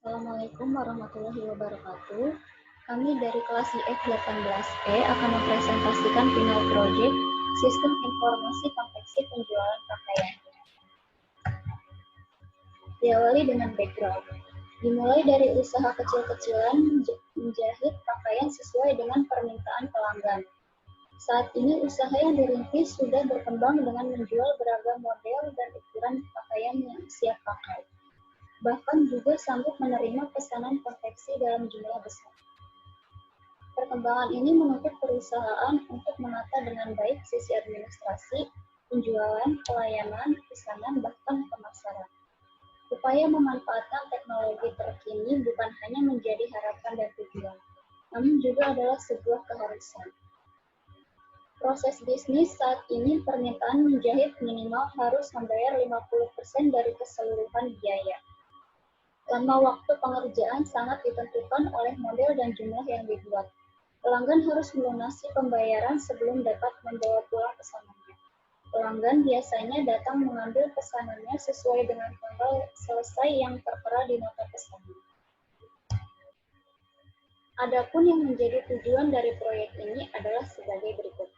Assalamualaikum warahmatullahi wabarakatuh. Kami dari kelas IF18E akan mempresentasikan final project Sistem Informasi Konveksi Penjualan Pakaian. Diawali dengan background. Dimulai dari usaha kecil-kecilan menjahit pakaian sesuai dengan permintaan pelanggan. Saat ini usaha yang dirintis sudah berkembang dengan menjual beragam model dan ukuran pakaian yang siap pakai. Bahkan juga sanggup menerima pesanan konveksi dalam jumlah besar. Perkembangan ini menuntut perusahaan untuk menata dengan baik sisi administrasi, penjualan, pelayanan, pesanan, bahkan pemasaran. Upaya memanfaatkan teknologi terkini bukan hanya menjadi harapan dan tujuan, namun juga adalah sebuah keharusan. Proses bisnis saat ini permintaan menjahit minimal harus membayar 50% dari keseluruhan biaya. Lama waktu pengerjaan sangat ditentukan oleh model dan jumlah yang dibuat. Pelanggan harus melunasi pembayaran sebelum dapat membawa pulang pesanannya. Pelanggan biasanya datang mengambil pesanannya sesuai dengan tanggal selesai yang tertera di nota pesanan. Adapun yang menjadi tujuan dari proyek ini adalah sebagai berikut.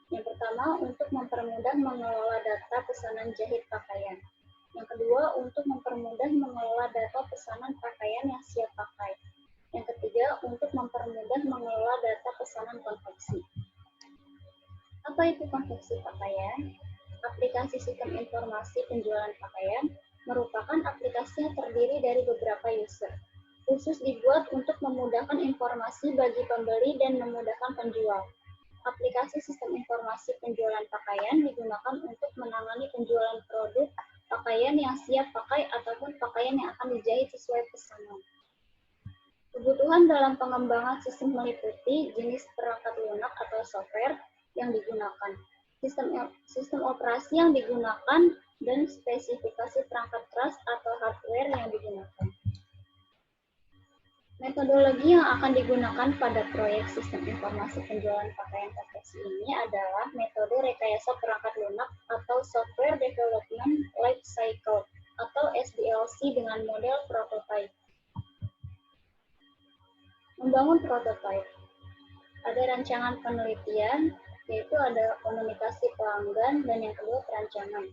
Yang pertama, untuk mempermudah mengelola data pesanan jahit pakaian. Yang kedua, untuk mempermudah mengelola data pesanan pakaian yang siap pakai. Yang ketiga, untuk mempermudah mengelola data pesanan konveksi. Apa itu konveksi pakaian? Aplikasi sistem informasi penjualan pakaian merupakan aplikasi yang terdiri dari beberapa user. Khusus dibuat untuk memudahkan informasi bagi pembeli dan memudahkan penjual. Aplikasi sistem informasi penjualan pakaian digunakan untuk menangani penjualan produk pakaian yang siap pakai ataupun pakaian yang akan dijahit sesuai pesanan. Kebutuhan dalam pengembangan sistem meliputi jenis perangkat lunak atau software yang digunakan, sistem operasi yang digunakan, dan spesifikasi perangkat keras atau hardware yang digunakan. Metodologi yang akan digunakan pada proyek sistem informasi penjualan pakaian konveksi ini adalah metode rekayasa perangkat lunak atau Software Development Life Cycle atau SDLC dengan model prototype. Membangun prototype. Ada rancangan penelitian, yaitu ada komunikasi pelanggan, dan yang kedua perancangan.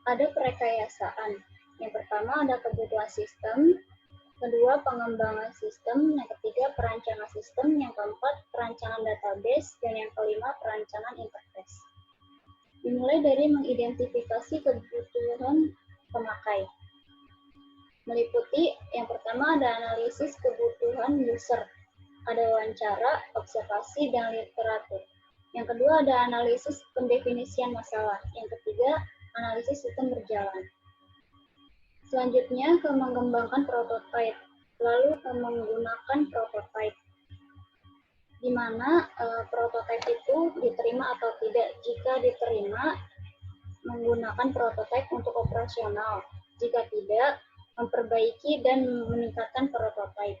Ada perekayasaan. Yang pertama ada kebutuhan sistem, kedua pengembangan sistem, yang ketiga perancangan sistem, yang keempat perancangan database, dan yang kelima perancangan interface. Dimulai dari mengidentifikasi kebutuhan pemakai. Meliputi yang pertama ada analisis kebutuhan user, ada wawancara, observasi, dan literatur. Yang kedua ada analisis pendefinisian masalah. Yang ketiga analisis sistem berjalan. Selanjutnya ke mengembangkan prototype, lalu ke menggunakan prototype, di mana prototype itu diterima atau tidak. Jika diterima, menggunakan prototype untuk operasional. Jika tidak, memperbaiki dan meningkatkan prototype.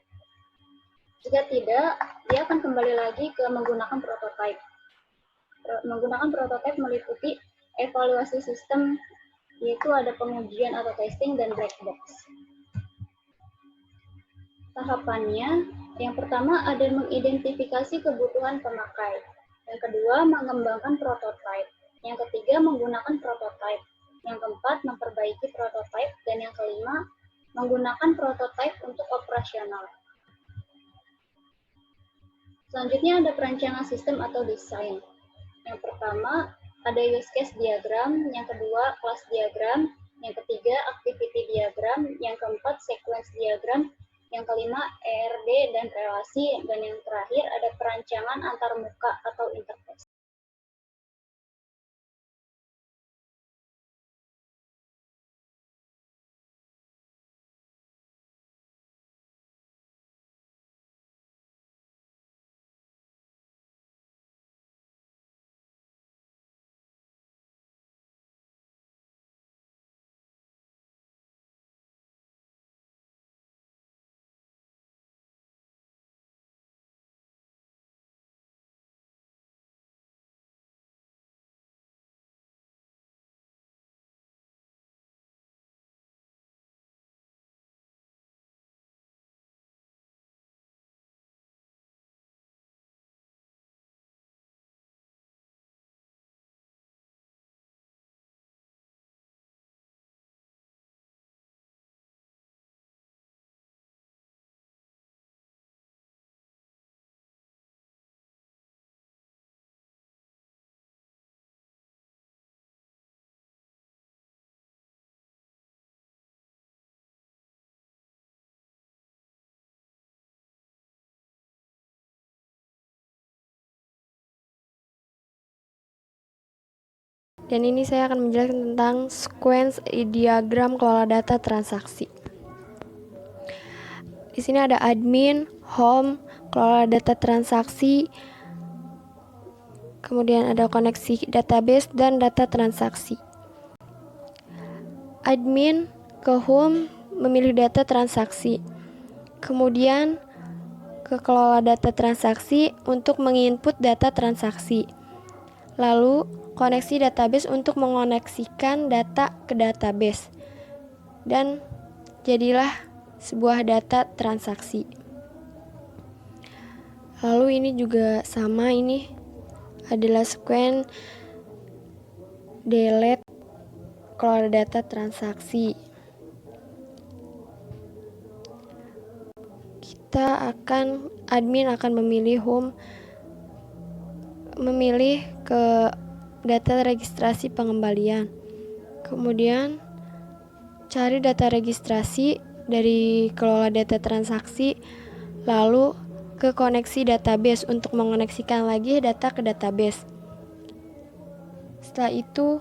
Jika tidak, dia akan kembali lagi ke menggunakan prototype. Menggunakan prototype meliputi evaluasi sistem, yaitu ada pengujian atau testing dan black box. Tahapannya, yang pertama ada mengidentifikasi kebutuhan pemakai. Yang kedua, mengembangkan prototype. Yang ketiga, menggunakan prototype. Yang keempat, memperbaiki prototype. Dan yang kelima, menggunakan prototype untuk operasional. Selanjutnya ada perancangan sistem atau desain. Yang pertama, ada use case diagram. Yang kedua, class diagram. Yang ketiga, activity diagram. Yang keempat, sequence diagram. Yang kelima, ERD dan relasi. Dan yang terakhir, ada perancangan antarmuka atau interface. Dan ini saya akan menjelaskan tentang sequence diagram kelola data transaksi. Di sini ada admin, home, kelola data transaksi, kemudian ada koneksi database dan data transaksi. Admin ke home memilih data transaksi. Kemudian ke kelola data transaksi untuk menginput data transaksi. Lalu koneksi database untuk mengoneksikan data ke database. Dan jadilah sebuah data transaksi. Lalu ini juga sama, ini adalah sequence delete kelola data transaksi. Admin akan memilih ke data registrasi pengembalian. Kemudian cari data registrasi dari kelola data transaksi, lalu ke koneksi database untuk mengoneksikan lagi data ke database. Setelah itu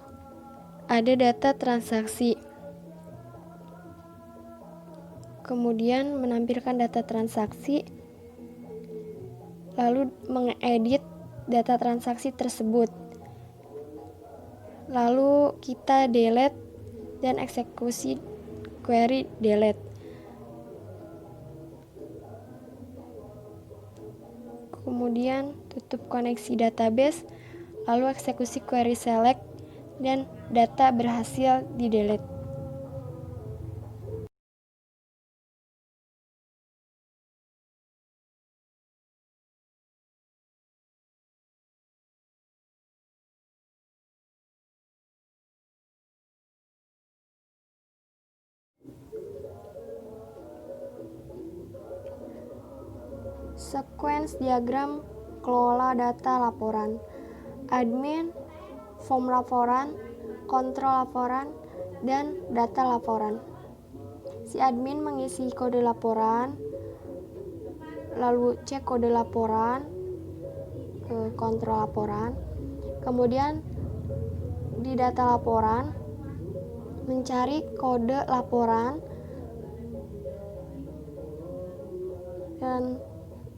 ada data transaksi. Kemudian menampilkan data transaksi, lalu mengedit data transaksi tersebut. Lalu kita delete dan eksekusi query delete. Kemudian tutup koneksi database, lalu eksekusi query select dan data berhasil di delete. Sequence diagram kelola data laporan. Admin, form laporan, kontrol laporan, dan data laporan. Si admin mengisi kode laporan, lalu cek kode laporan ke kontrol laporan. Kemudian di data laporan mencari kode laporan, dan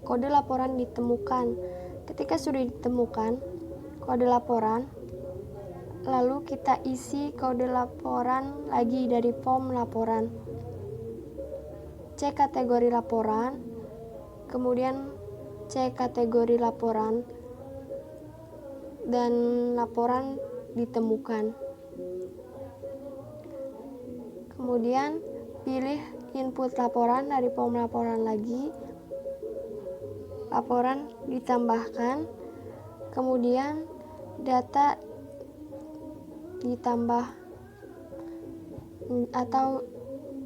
kode laporan ditemukan. Ketika sudah ditemukan kode laporan, lalu kita isi kode laporan lagi dari form laporan. Cek kategori laporan, kemudian cek kategori laporan, dan laporan ditemukan. Kemudian pilih input laporan dari form laporan lagi. Laporan ditambahkan, kemudian data ditambah atau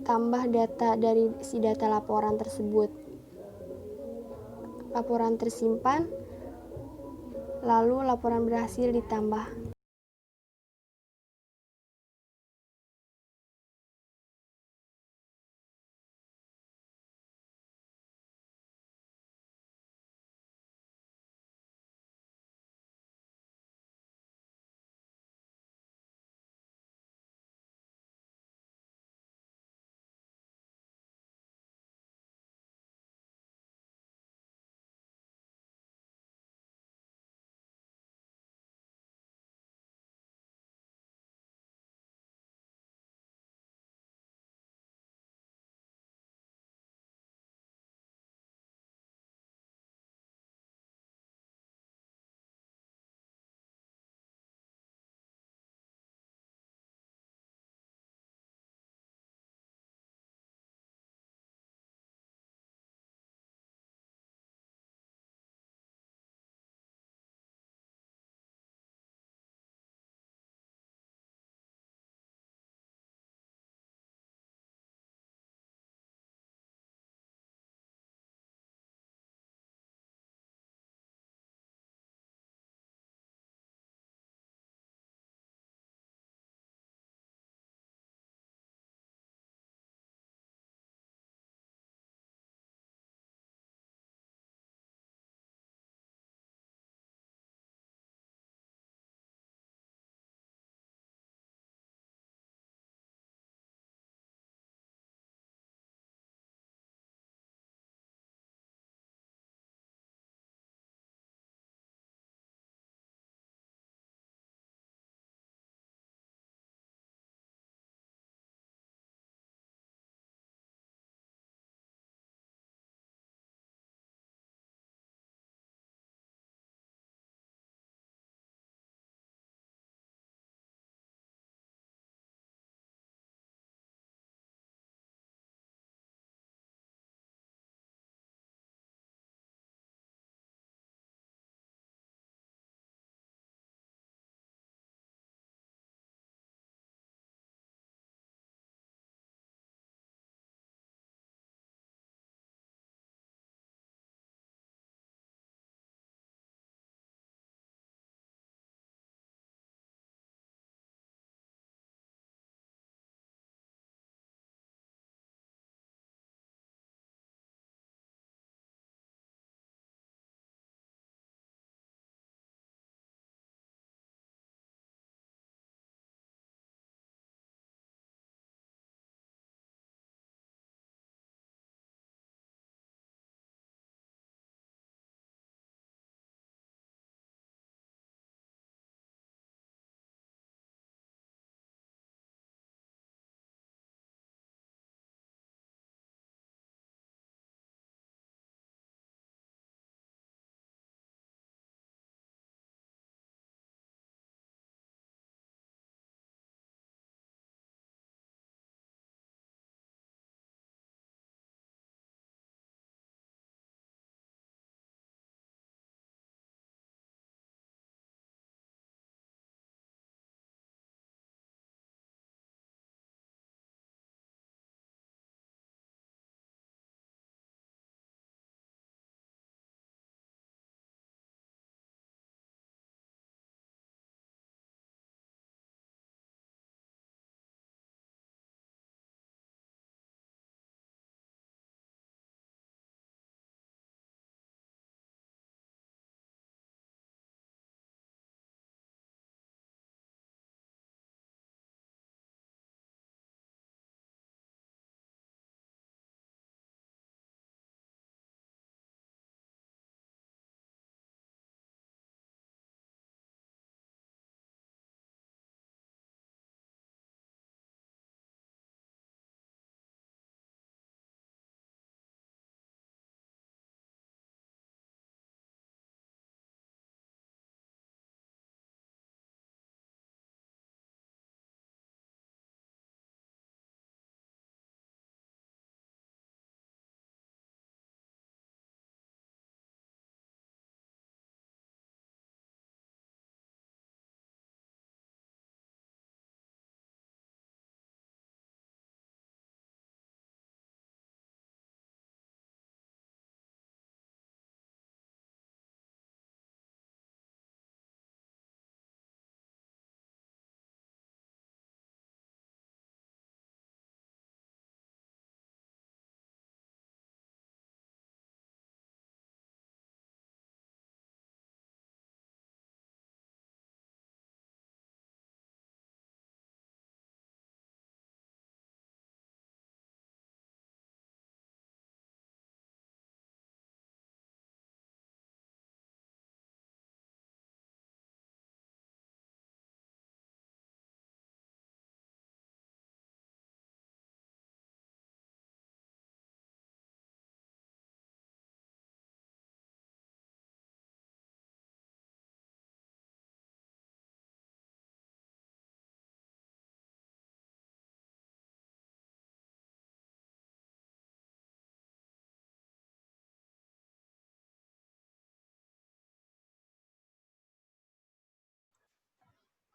tambah data dari si data laporan tersebut. Laporan tersimpan, lalu laporan berhasil ditambah.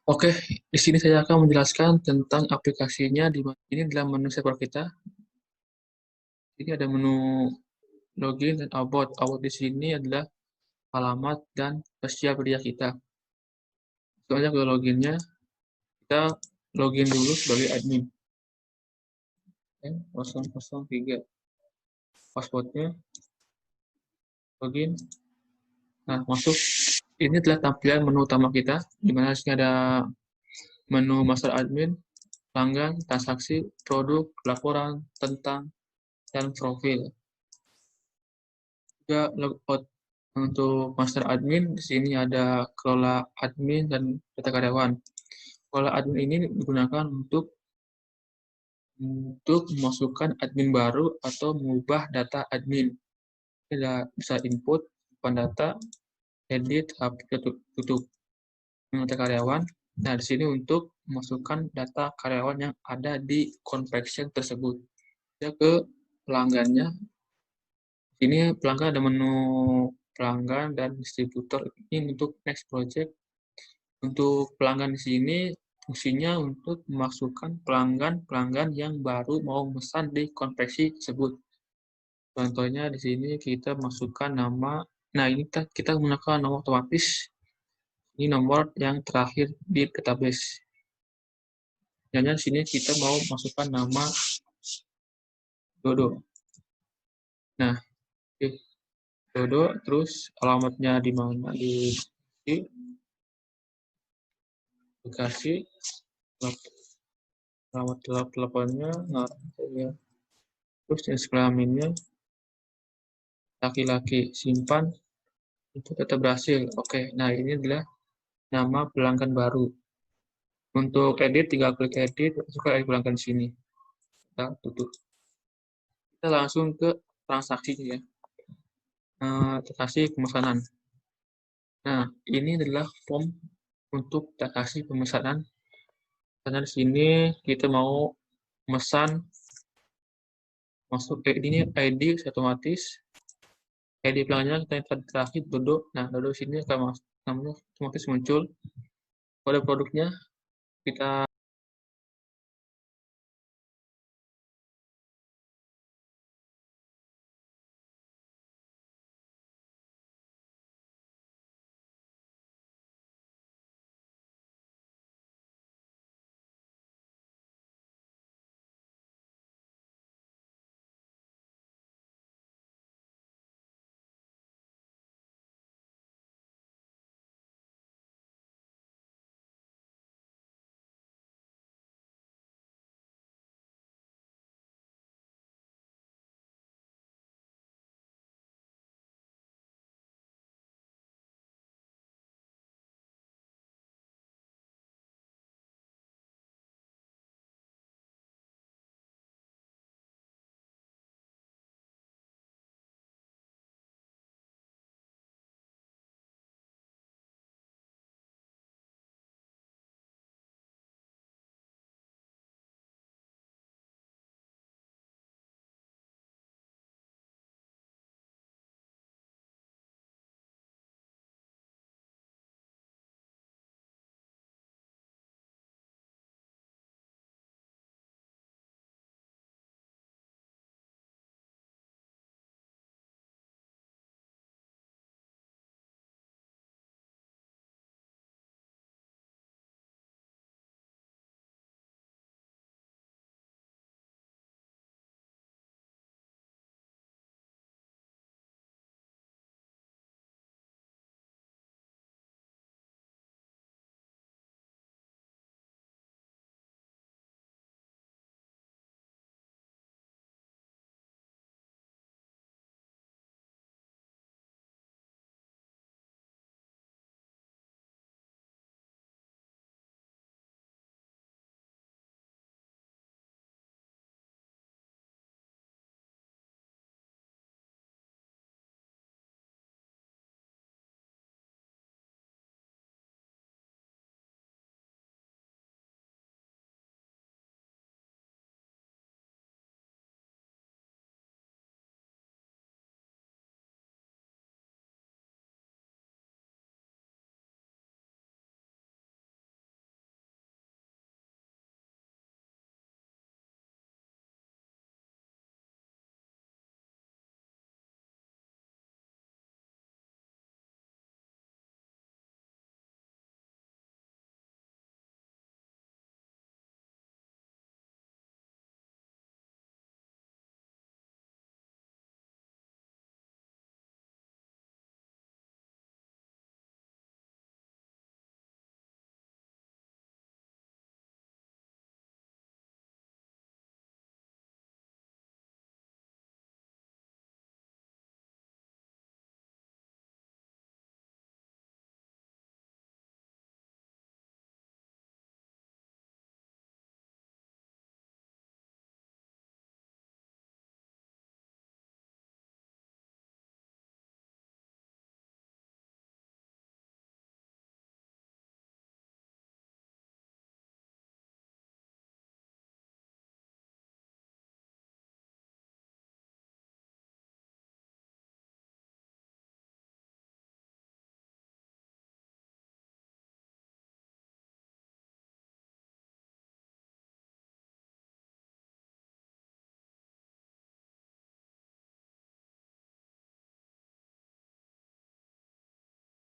Oke, di sini saya akan menjelaskan tentang aplikasinya. Ini adalah menu server kita. Ini ada menu login dan about. About di sini adalah alamat dan sosial media kita. Soalnya ke loginnya, kita login dulu sebagai admin. 003. Passwordnya, login. Nah, masuk. Ini adalah tampilan menu utama kita, di mana di sini ada menu master admin, pelanggan, transaksi, produk, laporan, tentang, dan profil. Juga logout. Untuk master admin, di sini ada kelola admin dan data karyawan. Kelola admin ini digunakan untuk memasukkan admin baru atau mengubah data admin. Kita bisa input, data, edit, update, tutup. Data karyawan. Nah, di sini untuk memasukkan data karyawan yang ada di configuration tersebut. Ya, ke pelanggannya. Ini pelanggan ada menu pelanggan dan distributor. Ini untuk next project. Untuk pelanggan di sini fungsinya untuk memasukkan pelanggan yang baru mau memesan di konveksi tersebut. Contohnya di sini kita masukkan nama. Nah, ini kita menggunakan nomor otomatis. Ini nomor yang terakhir di database. Hanya di sini kita mau masukkan nama Dodo. Nah, Dodo, terus alamatnya di mana? Di Bekasi. Alamat teleponnya, nah, ya. Terus jenis kelaminnya laki-laki, simpan, itu tetap berhasil. Oke, nah ini adalah nama pelanggan baru. Untuk edit, tinggal klik edit, masukkan pelanggan di sini. Kita tutup. Kita langsung ke transaksinya ya. Transaksi pemesanan. Nah, ini adalah form untuk transaksi pemesanan. Karena di sini kita mau memesan, masuk ini ID otomatis. ID pelanggannya kita terakhir Dodo. Nah, Dodo sini akan namanya otomatis muncul. Kode produknya kita